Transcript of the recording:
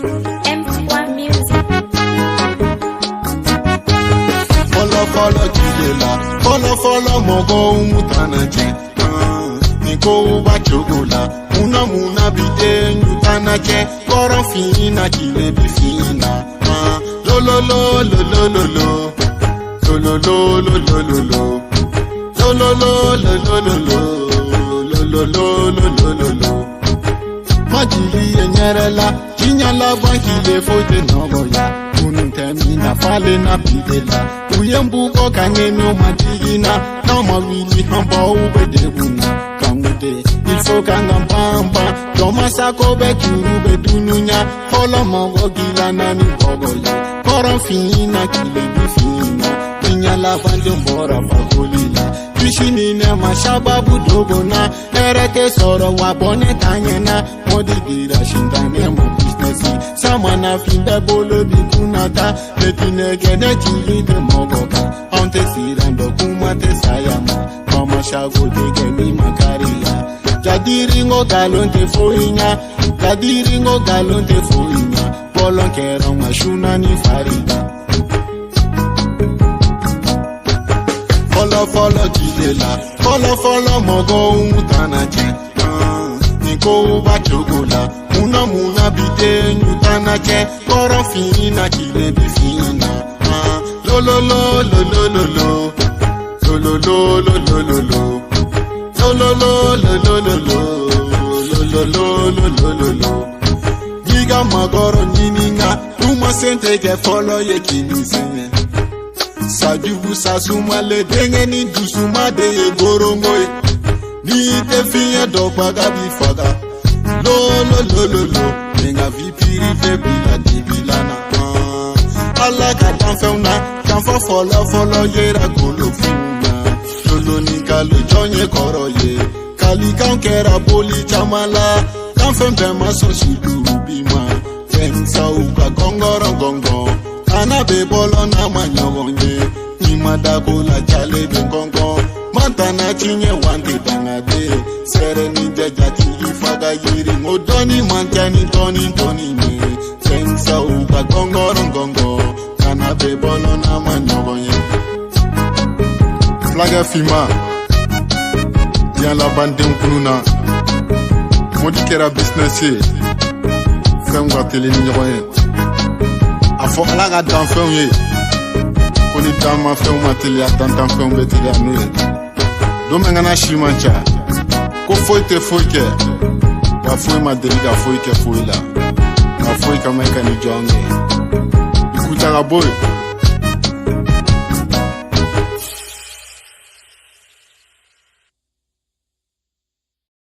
M3 Music. Follow Jidela, follow Mogo Mutanaje. Niko Bachogola, Muna Bide, Mutanaje, Koran Fina, Kile Bifina. Lo lo lo lo lo lo lo. Lo lo lo lo lo lo lo. Lo lo lo lo lo lo lo. Lo lo lo lo lo lo. Majili enyerela, djiyalabah kile fote nogoya. Ununtemina fale na bidela. Uyembuko kanyeno madigina. Nama wili hamba ubedebuna. Kamude, il faut kangambamba. Doma sako bekuru bedununya. Holo mongo gila nani bogoya. Koran fina kile bifina. Djiyalabah ndembora fakolila. Bishini ne mashababu dogona. Erete soro wabone tanyena. Modi gira shindane mo businesi. Samana finda bolo bikunata. Letine gene chili de mogoka. Ante sirando kumate sayama. Mama shago de geni makaria. Jadiringo galonte foinya. Jadiringo galonte foinya. Bolon kero mashuna ni farida. Follow Jidela, follow Mogo Mutanaje. Niko Bachogola, Muna Bide, Mutanaje, Koran Fina, Kile Bifina. Lo lo lo lo lo lo lo. Lo lo lo lo lo lo lo. Lo lo lo lo lo lo lo. Lo lo lo lo lo lo. Giga Magoro Nininga, Ruma Sente ke follow ye Kinisene. Sajubu sasuma le denge ni dusuma de ye gorongoy. Ni te fiye do baga bifaga. Lo lo lo lo lo. Nenga vipiri fe bila di bilana. Allah ka tanfeuna. Tanfa follow yera kolo funa. Lolo ni kalo jonye koroye. Kali kankera poli chamala. Tanfem bema so shidu bima. Fensa uka gongo. Ana be bolo na manyonye. Nimada kola chale be kongo. Mantana chinye wante tangade. Sere ninja jati ifaga yiri. Modoni mantani toni ne. Tensa uka gongo. Ana be bolo na manyonye. Flaga fima. Djiyalabah kununa. Modi kera business ye. Femga tele ni nyoye. Afo alaga dan fɛnw ye ko ni dan ma fɛnw ma teliya dan fɛnw bɛ teliya n'o ye don min kana si man ca ko foyi tɛ foyi kɛ wa foyi ma deli ka foyi kɛ foyi la nka foyi kama i ka ni jɔ an kɛ i kuta ka bɔ yen